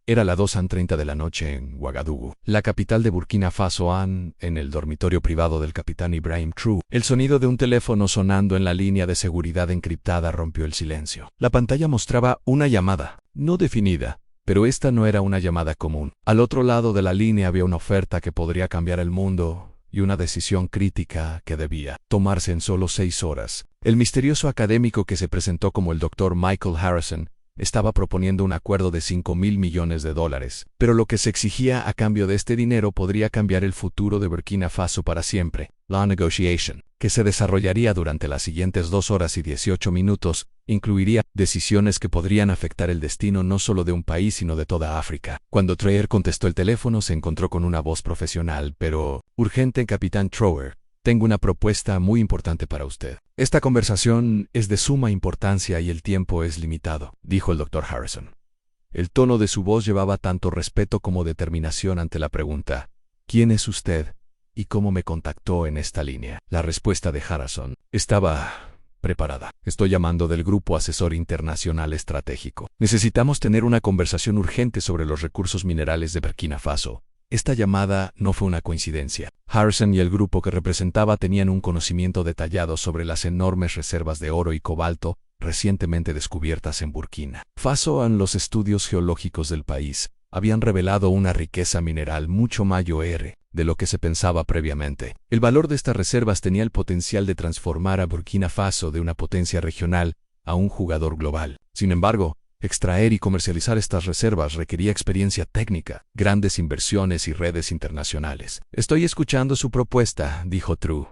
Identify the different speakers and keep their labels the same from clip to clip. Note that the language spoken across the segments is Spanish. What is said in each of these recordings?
Speaker 1: Era las 2:30 de la noche en Ouagadougou, la capital de Burkina Faso, en el dormitorio privado del capitán Ibrahim Traoré. El sonido de un teléfono sonando en la línea de seguridad encriptada rompió el silencio. La pantalla mostraba una llamada, no definida, pero esta no era una llamada común. Al otro lado de la línea había una oferta que podría cambiar el mundo y una decisión crítica que debía tomarse en solo 6 horas. El misterioso académico que se presentó como el Dr. Michael Harrison estaba proponiendo un acuerdo de $5.000 millones, pero lo que se exigía a cambio de este dinero podría cambiar el futuro de Burkina Faso para siempre. La negotiation, que se desarrollaría durante las siguientes 2 horas y 18 minutos, incluiría decisiones que podrían afectar el destino no solo de un país sino de toda África. Cuando Traoré contestó el teléfono se encontró con una voz profesional, pero urgente. Capitán Traoré, tengo una propuesta muy importante para usted. Esta conversación es de suma importancia y el tiempo es limitado, dijo el Dr. Harrison. El tono de su voz llevaba tanto respeto como determinación ante la pregunta: ¿quién es usted y cómo me contactó en esta línea? La respuesta de Harrison estaba preparada. Estoy llamando del Grupo Asesor Internacional Estratégico. Necesitamos tener una conversación urgente sobre los recursos minerales de Burkina Faso. Esta llamada no fue una coincidencia. Harrison y el grupo que representaba tenían un conocimiento detallado sobre las enormes reservas de oro y cobalto recientemente descubiertas en Burkina Faso. En los estudios geológicos del país habían revelado una riqueza mineral mucho mayor de lo que se pensaba previamente. El valor de estas reservas tenía el potencial de transformar a Burkina Faso de una potencia regional a un jugador global. Sin embargo, extraer y comercializar estas reservas requería experiencia técnica, grandes inversiones y redes internacionales. Estoy escuchando su propuesta, dijo Traoré,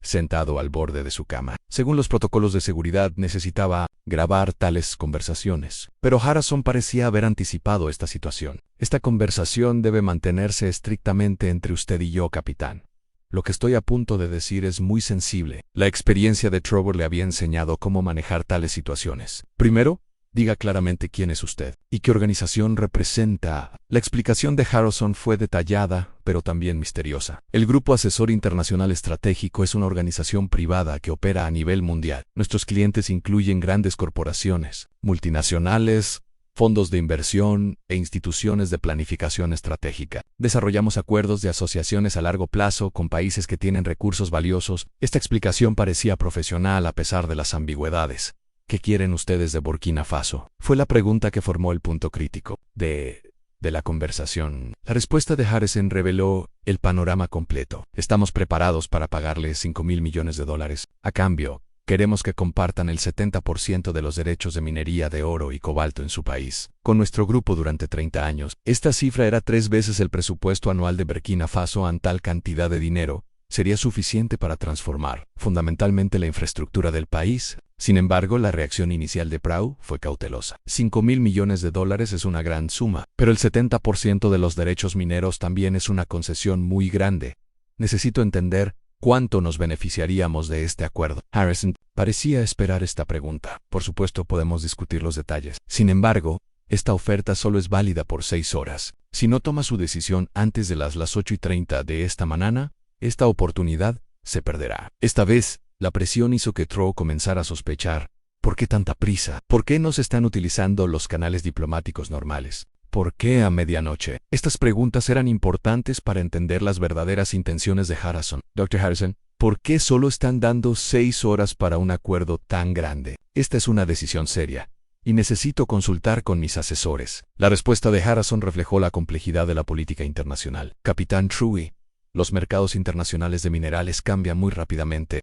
Speaker 1: sentado al borde de su cama. Según los protocolos de seguridad, necesitaba grabar tales conversaciones. Pero Harrison parecía haber anticipado esta situación. Esta conversación debe mantenerse estrictamente entre usted y yo, capitán. Lo que estoy a punto de decir es muy sensible. La experiencia de Traoré le había enseñado cómo manejar tales situaciones. Primero, diga claramente quién es usted y qué organización representa. La explicación de Harrison fue detallada, pero también misteriosa. El Grupo Asesor Internacional Estratégico es una organización privada que opera a nivel mundial. Nuestros clientes incluyen grandes corporaciones, multinacionales, fondos de inversión e instituciones de planificación estratégica. Desarrollamos acuerdos de asociaciones a largo plazo con países que tienen recursos valiosos. Esta explicación parecía profesional a pesar de las ambigüedades. ¿Qué quieren ustedes de Burkina Faso? Fue la pregunta que formó el punto crítico de la conversación. La respuesta de Harrison reveló el panorama completo. Estamos preparados para pagarles $5.000 millones. A cambio, queremos que compartan el 70% de los derechos de minería de oro y cobalto en su país. Con nuestro grupo durante 30 años, esta cifra era 3 veces el presupuesto anual de Burkina Faso. Tal cantidad de dinero sería suficiente para transformar fundamentalmente la infraestructura del país. Sin embargo, la reacción inicial de Traoré fue cautelosa. $5.000 millones es una gran suma, pero el 70% de los derechos mineros también es una concesión muy grande. Necesito entender cuánto nos beneficiaríamos de este acuerdo. Harrison parecía esperar esta pregunta. Por supuesto, podemos discutir los detalles. Sin embargo, esta oferta solo es válida por 6 horas. Si no toma su decisión antes de las 8:30 de esta mañana, esta oportunidad se perderá. Esta vez, la presión hizo que Traoré comenzara a sospechar. ¿Por qué tanta prisa? ¿Por qué no se están utilizando los canales diplomáticos normales? ¿Por qué a medianoche? Estas preguntas eran importantes para entender las verdaderas intenciones de Harrison. Dr. Harrison, ¿por qué solo están dando 6 horas para un acuerdo tan grande? Esta es una decisión seria y necesito consultar con mis asesores. La respuesta de Harrison reflejó la complejidad de la política internacional. Capitán Traoré, los mercados internacionales de minerales cambian muy rápidamente.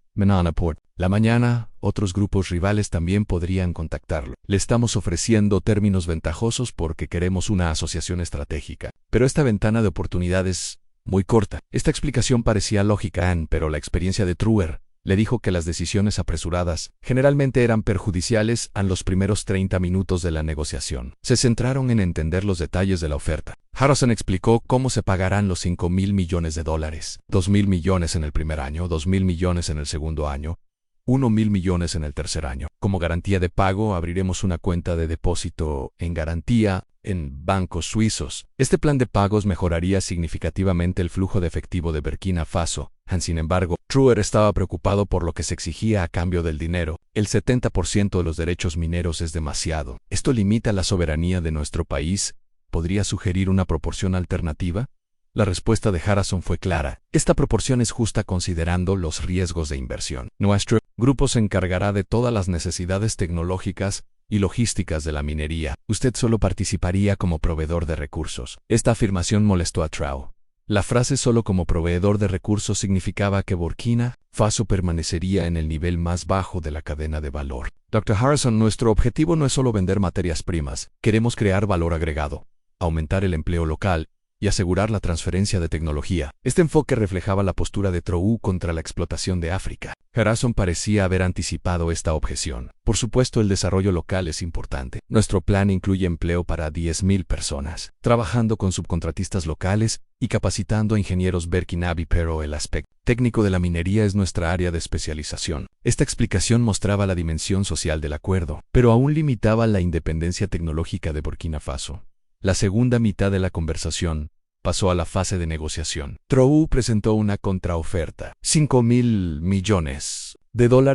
Speaker 1: Por la mañana, otros grupos rivales también podrían contactarlo. Le estamos ofreciendo términos ventajosos porque queremos una asociación estratégica. Pero esta ventana de oportunidad es muy corta. Esta explicación parecía lógica, pero la experiencia de Traoré le dijo que las decisiones apresuradas generalmente eran perjudiciales en los primeros 30 minutos de la negociación. Se centraron en entender los detalles de la oferta. Harrison explicó cómo se pagarán los $5.000 millones. $2.000 millones en el primer año, $2.000 millones en el segundo año, $1.000 millones en el tercer año. Como garantía de pago, abriremos una cuenta de depósito en garantía en bancos suizos. Este plan de pagos mejoraría significativamente el flujo de efectivo de Burkina Faso. Sin embargo, Traoré estaba preocupado por lo que se exigía a cambio del dinero. El 70% de los derechos mineros es demasiado. Esto limita la soberanía de nuestro país ¿podría sugerir una proporción alternativa? La respuesta de Harrison fue clara. Esta proporción es justa considerando los riesgos de inversión. Nuestro grupo se encargará de todas las necesidades tecnológicas y logísticas de la minería. Usted solo participaría como proveedor de recursos. Esta afirmación molestó a Traut. La frase solo como proveedor de recursos significaba que Burkina Faso permanecería en el nivel más bajo de la cadena de valor. Dr. Harrison, nuestro objetivo no es solo vender materias primas. Queremos crear valor agregado, aumentar el empleo local y asegurar la transferencia de tecnología. Este enfoque reflejaba la postura de Traut contra la explotación de África. Harrison parecía haber anticipado esta objeción. Por supuesto, el desarrollo local es importante. Nuestro plan incluye empleo para 10,000 personas, trabajando con subcontratistas locales y capacitando a ingenieros Burkinabe, pero el aspecto técnico de la minería es nuestra área de especialización. Esta explicación mostraba la dimensión social del acuerdo, pero aún limitaba la independencia tecnológica de Burkina Faso. La segunda mitad de la conversación pasó a la fase de negociación. Traut presentó una contraoferta. $5,000 millones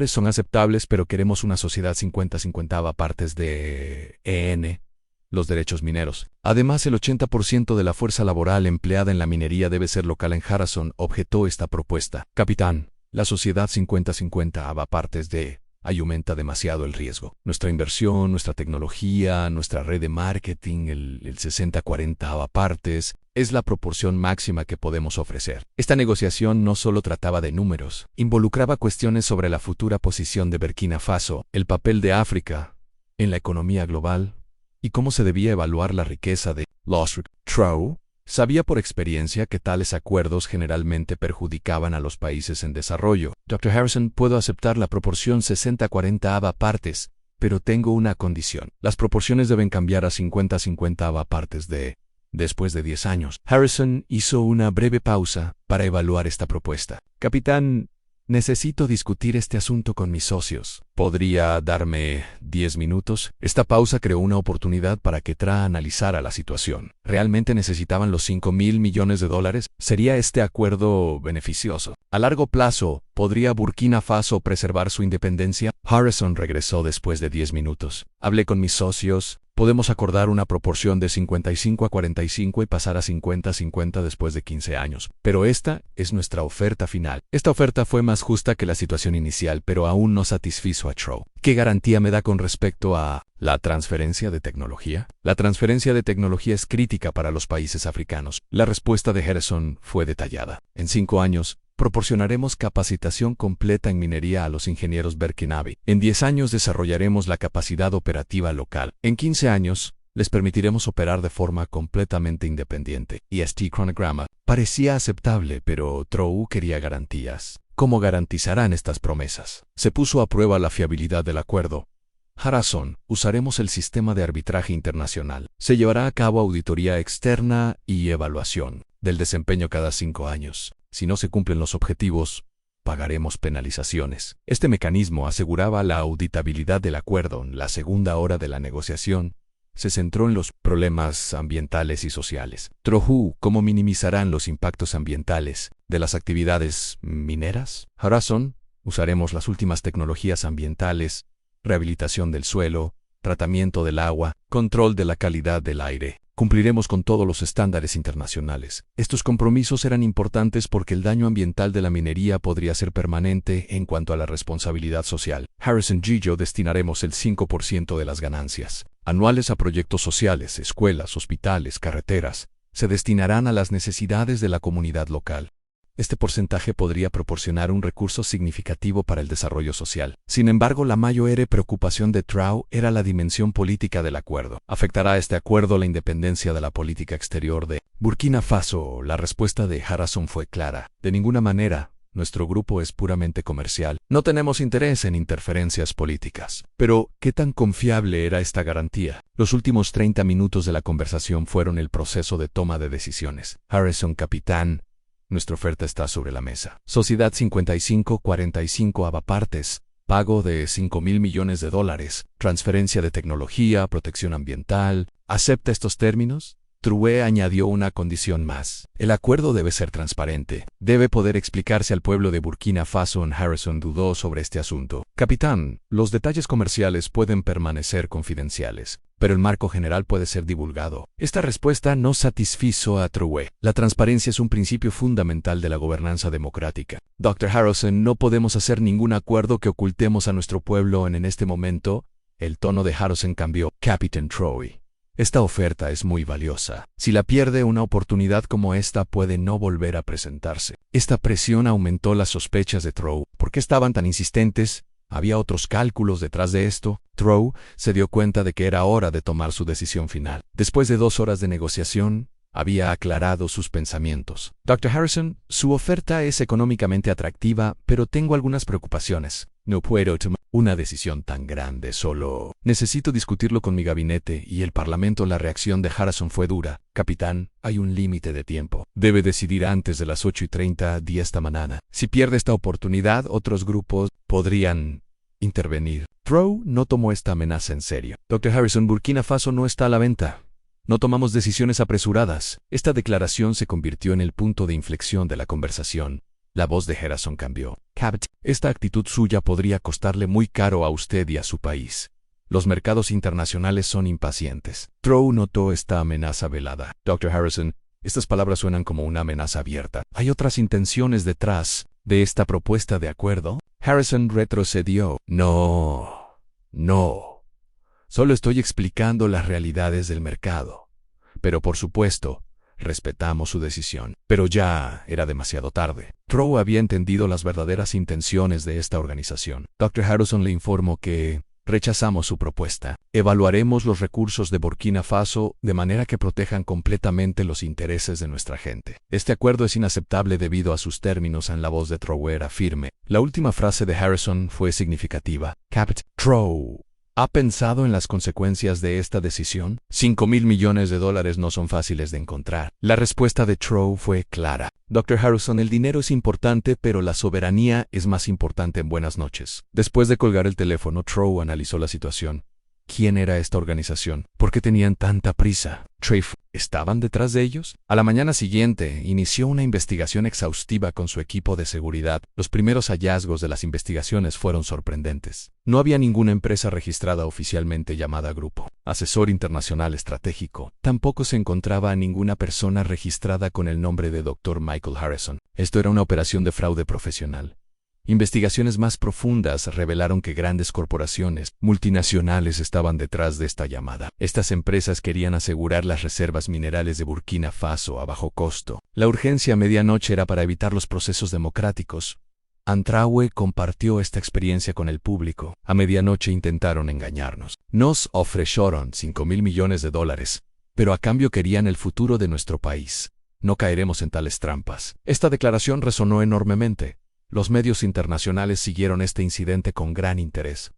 Speaker 1: son aceptables, pero queremos una sociedad 50-50 partes de EN, los derechos mineros. Además, el 80% de la fuerza laboral empleada en la minería debe ser local. En Harrison objetó esta propuesta. Capitán, la sociedad 50-50 partes de aumenta demasiado el riesgo. Nuestra inversión, nuestra tecnología, nuestra red de marketing, el 60-40 partes, es la proporción máxima que podemos ofrecer. Esta negociación no solo trataba de números, involucraba cuestiones sobre la futura posición de Burkina Faso, el papel de África en la economía global y cómo se debía evaluar la riqueza de los Traut sabía por experiencia que tales acuerdos generalmente perjudicaban a los países en desarrollo. Dr. Harrison, puedo aceptar la proporción 60-40 partes, pero tengo una condición. Las proporciones deben cambiar a 50-50 partes después de 10 años. Harrison hizo una breve pausa para evaluar esta propuesta. Capitán, necesito discutir este asunto con mis socios. ¿Podría darme 10 minutos? Esta pausa creó una oportunidad para que Traut analizara la situación. ¿Realmente necesitaban los $5,000 millones? ¿Sería este acuerdo beneficioso? A largo plazo, ¿podría Burkina Faso preservar su independencia? Harrison regresó después de 10 minutos. Hablé con mis socios. Podemos acordar una proporción de 55-45 y pasar a 50-50 después de 15 años. Pero esta es nuestra oferta final. Esta oferta fue más justa que la situación inicial, pero aún no satisfizo a Traut. ¿Qué garantía me da con respecto a la transferencia de tecnología? La transferencia de tecnología es crítica para los países africanos. La respuesta de Harrison fue detallada. En 5 años, proporcionaremos capacitación completa en minería a los ingenieros Burkinabe. En 10 años desarrollaremos la capacidad operativa local. En 15 años, les permitiremos operar de forma completamente independiente. Y este cronograma parecía aceptable, pero Traut quería garantías. ¿Cómo garantizarán estas promesas? Se puso a prueba la fiabilidad del acuerdo. Harrison, usaremos el sistema de arbitraje internacional. Se llevará a cabo auditoría externa y evaluación del desempeño cada 5 años. Si no se cumplen los objetivos, pagaremos penalizaciones. Este mecanismo aseguraba la auditabilidad del acuerdo. La segunda hora de la negociación se centró en los problemas ambientales y sociales. Traut, ¿cómo minimizarán los impactos ambientales de las actividades mineras? Harrison, usaremos las últimas tecnologías ambientales, rehabilitación del suelo, tratamiento del agua, control de la calidad del aire. Cumpliremos con todos los estándares internacionales. Estos compromisos eran importantes porque el daño ambiental de la minería podría ser permanente en cuanto a la responsabilidad social. Harrison y yo destinaremos el 5% de las ganancias anuales a proyectos sociales, escuelas, hospitales, carreteras. Se destinarán a las necesidades de la comunidad local. Este porcentaje podría proporcionar un recurso significativo para el desarrollo social. Sin embargo, la mayor preocupación de Traut era la dimensión política del acuerdo. ¿Afectará este acuerdo la independencia de la política exterior de Burkina Faso? La respuesta de Harrison fue clara. De ninguna manera. Nuestro grupo es puramente comercial. No tenemos interés en interferencias políticas. Pero, ¿qué tan confiable era esta garantía? Los últimos 30 minutos de la conversación fueron el proceso de toma de decisiones. Harrison, capitán, nuestra oferta está sobre la mesa. Sociedad 55-45 partes. Pago de $5,000 millones. Transferencia de tecnología, protección ambiental. ¿Acepta estos términos? Traoré añadió una condición más. El acuerdo debe ser transparente. Debe poder explicarse al pueblo de Burkina Faso. Harrison dudó sobre este asunto. Capitán, los detalles comerciales pueden permanecer confidenciales, pero el marco general puede ser divulgado. Esta respuesta no satisfizo a Traoré. La transparencia es un principio fundamental de la gobernanza democrática. Dr. Harrison, no podemos hacer ningún acuerdo que ocultemos a nuestro pueblo en este momento. El tono de Harrison cambió. Capitán Traoré, esta oferta es muy valiosa. Si la pierde, una oportunidad como esta puede no volver a presentarse. Esta presión aumentó las sospechas de Traoré. ¿Por qué estaban tan insistentes? ¿Había otros cálculos detrás de esto? Traoré se dio cuenta de que era hora de tomar su decisión final. Después de 2 horas de negociación, había aclarado sus pensamientos. Dr. Harrison, su oferta es económicamente atractiva, pero tengo algunas preocupaciones. No puedo tomar una decisión tan grande solo. Necesito discutirlo con mi gabinete y el Parlamento. La reacción de Harrison fue dura. Capitán, hay un límite de tiempo. Debe decidir antes de las 8:30 de esta mañana. Si pierde esta oportunidad, otros grupos podrían intervenir. Traoré no tomó esta amenaza en serio. Dr. Harrison, Burkina Faso no está a la venta. No tomamos decisiones apresuradas. Esta declaración se convirtió en el punto de inflexión de la conversación. La voz de Harrison cambió. Capitán, esta actitud suya podría costarle muy caro a usted y a su país. Los mercados internacionales son impacientes. Traoré notó esta amenaza velada. Dr. Harrison, estas palabras suenan como una amenaza abierta. ¿Hay otras intenciones detrás de esta propuesta de acuerdo? Harrison retrocedió. No. Solo estoy explicando las realidades del mercado. Pero por supuesto, respetamos su decisión. Pero ya era demasiado tarde. Traoré había entendido las verdaderas intenciones de esta organización. Dr. Harrison le informó que rechazamos su propuesta. Evaluaremos los recursos de Burkina Faso de manera que protejan completamente los intereses de nuestra gente. Este acuerdo es inaceptable debido a sus términos. En la voz de Traoré era firme. La última frase de Harrison fue significativa. Capitán Traoré, ¿ha pensado en las consecuencias de esta decisión? $5.000 millones no son fáciles de encontrar. La respuesta de Traoré fue clara. Dr. Harrison, el dinero es importante, pero la soberanía es más importante. En buenas noches. Después de colgar el teléfono, Traoré analizó la situación. ¿Quién era esta organización? ¿Por qué tenían tanta prisa? ¿Estaban detrás de ellos? A la mañana siguiente, inició una investigación exhaustiva con su equipo de seguridad. Los primeros hallazgos de las investigaciones fueron sorprendentes. No había ninguna empresa registrada oficialmente llamada Grupo Asesor Internacional Estratégico. Tampoco se encontraba a ninguna persona registrada con el nombre de Dr. Michael Harrison. Esto era una operación de fraude profesional. Investigaciones más profundas revelaron que grandes corporaciones multinacionales estaban detrás de esta llamada. Estas empresas querían asegurar las reservas minerales de Burkina Faso a bajo costo. La urgencia a medianoche era para evitar los procesos democráticos. Traoré compartió esta experiencia con el público. A medianoche intentaron engañarnos. Nos ofrecieron $5.000 millones, pero a cambio querían el futuro de nuestro país. No caeremos en tales trampas. Esta declaración resonó enormemente. Los medios internacionales siguieron este incidente con gran interés.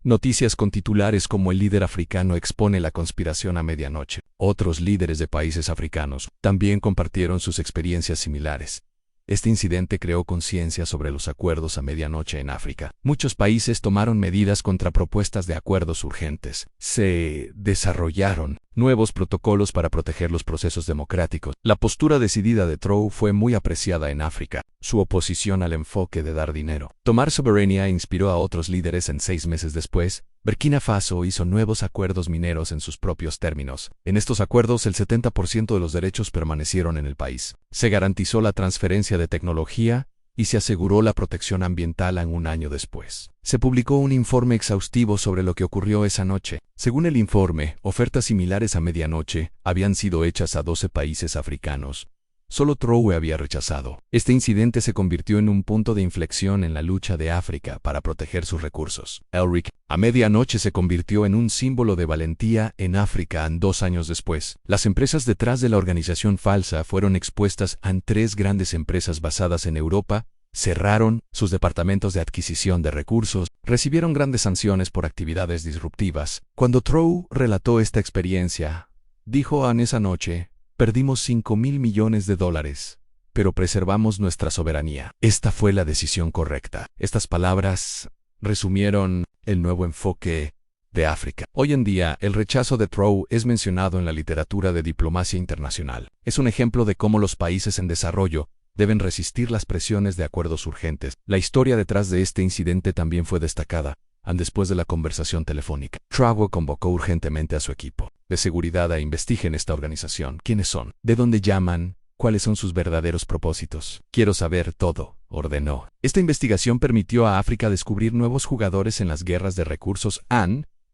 Speaker 1: Noticias con titulares como el líder africano expone la conspiración a medianoche. Otros líderes de países africanos también compartieron sus experiencias similares. Este incidente creó conciencia sobre los acuerdos a medianoche en África. Muchos países tomaron medidas contra propuestas de acuerdos urgentes. Se desarrollaron nuevos protocolos para proteger los procesos democráticos. La postura decidida de Traoré fue muy apreciada en África. Su oposición al enfoque de dar dinero. Tomar soberanía inspiró a otros líderes. 6 meses después, Burkina Faso hizo nuevos acuerdos mineros en sus propios términos. En estos acuerdos, el 70% de los derechos permanecieron en el país. Se garantizó la transferencia de tecnología y se aseguró la protección ambiental. Un año después, se publicó un informe exhaustivo sobre lo que ocurrió esa noche. Según el informe, ofertas similares a medianoche habían sido hechas a 12 países africanos. Solo Traoré había rechazado. Este incidente se convirtió en un punto de inflexión en la lucha de África para proteger sus recursos. Elric, a medianoche se convirtió en un símbolo de valentía en África. 2 años después, las empresas detrás de la organización falsa fueron expuestas a 3 grandes empresas basadas en Europa. Cerraron sus departamentos de adquisición de recursos, recibieron grandes sanciones por actividades disruptivas. Cuando Traoré relató esta experiencia, dijo: en esa noche, perdimos $5.000 millones, pero preservamos nuestra soberanía. Esta fue la decisión correcta. Estas palabras resumieron el nuevo enfoque de África. Hoy en día, el rechazo de Trow es mencionado en la literatura de diplomacia internacional. Es un ejemplo de cómo los países en desarrollo deben resistir las presiones de acuerdos urgentes. La historia detrás de este incidente también fue destacada después de la conversación telefónica. Trow convocó urgentemente a su equipo de seguridad a investiguen esta organización. ¿Quiénes son? ¿De dónde llaman? ¿Cuáles son sus verdaderos propósitos? Quiero saber todo, ordenó. Esta investigación permitió a África descubrir nuevos jugadores en las guerras de recursos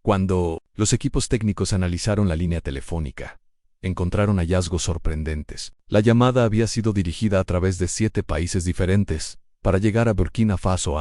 Speaker 1: cuando los equipos técnicos analizaron la línea telefónica. Encontraron hallazgos sorprendentes. La llamada había sido dirigida a través de 7 países diferentes para llegar a Burkina Faso.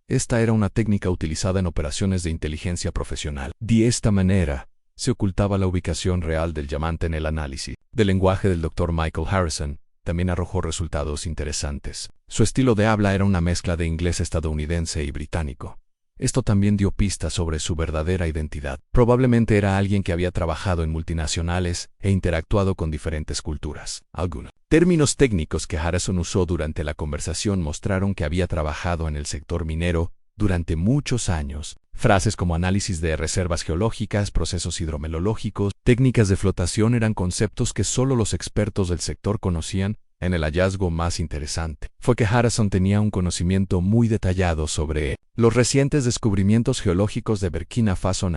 Speaker 1: Esta era una técnica utilizada en operaciones de inteligencia profesional. De esta manera, se ocultaba la ubicación real del llamante. En el análisis del lenguaje del Dr. Michael Harrison también arrojó resultados interesantes. Su estilo de habla era una mezcla de inglés estadounidense y británico. Esto también dio pistas sobre su verdadera identidad. Probablemente era alguien que había trabajado en multinacionales e interactuado con diferentes culturas. Algunos términos técnicos que Harrison usó durante la conversación mostraron que había trabajado en el sector minero durante muchos años. Frases como análisis de reservas geológicas, procesos hidrometeorológicos, técnicas de flotación eran conceptos que solo los expertos del sector conocían. En el hallazgo más interesante fue que Harrison tenía un conocimiento muy detallado sobre los recientes descubrimientos geológicos de Burkina Faso.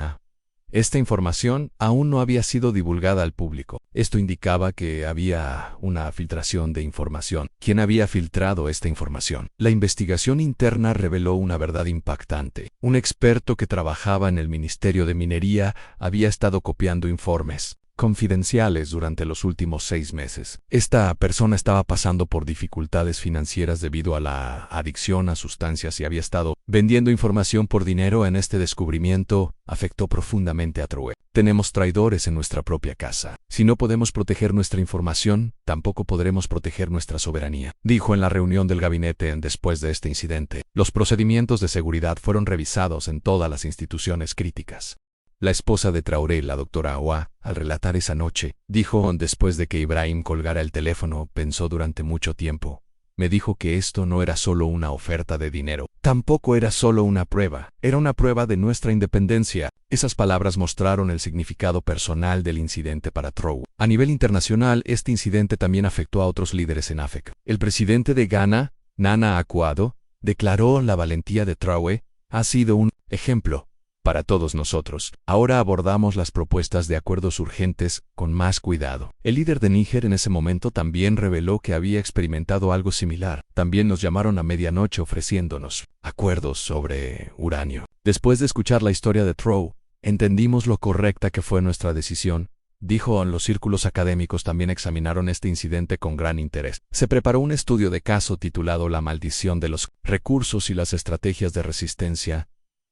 Speaker 1: Esta información aún no había sido divulgada al público. Esto indicaba que había una filtración de información. ¿Quién había filtrado esta información? La investigación interna reveló una verdad impactante. Un experto que trabajaba en el Ministerio de Minería había estado copiando informes confidenciales durante los últimos 6 meses. Esta persona estaba pasando por dificultades financieras debido a la adicción a sustancias y había estado vendiendo información por dinero. En este descubrimiento afectó profundamente a Trow. Tenemos traidores en nuestra propia casa. Si no podemos proteger nuestra información, tampoco podremos proteger nuestra soberanía, dijo en la reunión del gabinete después de este incidente. Los procedimientos de seguridad fueron revisados en todas las instituciones críticas. La esposa de Traoré, la doctora Awa, al relatar esa noche, dijo después de que Ibrahim colgara el teléfono, pensó durante mucho tiempo. Me dijo que esto no era solo una oferta de dinero. Tampoco era solo una prueba. Era una prueba de nuestra independencia. Esas palabras mostraron el significado personal del incidente para Trow. A nivel internacional, este incidente también afectó a otros líderes en África. El presidente de Ghana, Nana Akufo-Addo, declaró la valentía de Trow ha sido un ejemplo para todos nosotros. Ahora abordamos las propuestas de acuerdos urgentes con más cuidado. El líder de Níger en ese momento también reveló que había experimentado algo similar. También nos llamaron a medianoche ofreciéndonos acuerdos sobre uranio. Después de escuchar la historia de Trow, entendimos lo correcta que fue nuestra decisión, dijo. Los círculos académicos también examinaron este incidente con gran interés. Se preparó un estudio de caso titulado La maldición de los recursos y las estrategias de resistencia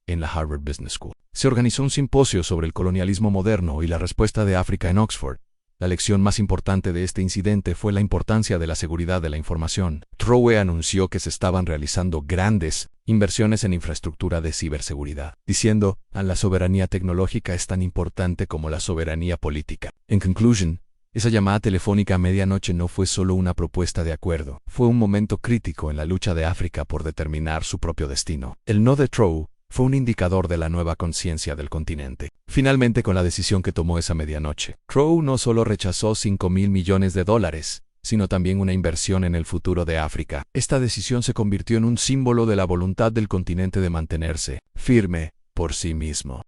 Speaker 1: en la Harvard Business School. Se organizó un simposio sobre el colonialismo moderno y la respuesta de África en Oxford. La lección más importante de este incidente fue la importancia de la seguridad de la información. Trow anunció que se estaban realizando grandes inversiones en infraestructura de ciberseguridad, diciendo, la soberanía tecnológica es tan importante como la soberanía política. En conclusión, esa llamada telefónica a medianoche no fue solo una propuesta de acuerdo, fue un momento crítico en la lucha de África por determinar su propio destino. El no de Trow fue un indicador de la nueva conciencia del continente. Finalmente, con la decisión que tomó esa medianoche, Trow no solo rechazó $5.000 millones, sino también una inversión en el futuro de África. Esta decisión se convirtió en un símbolo de la voluntad del continente de mantenerse firme por sí mismo.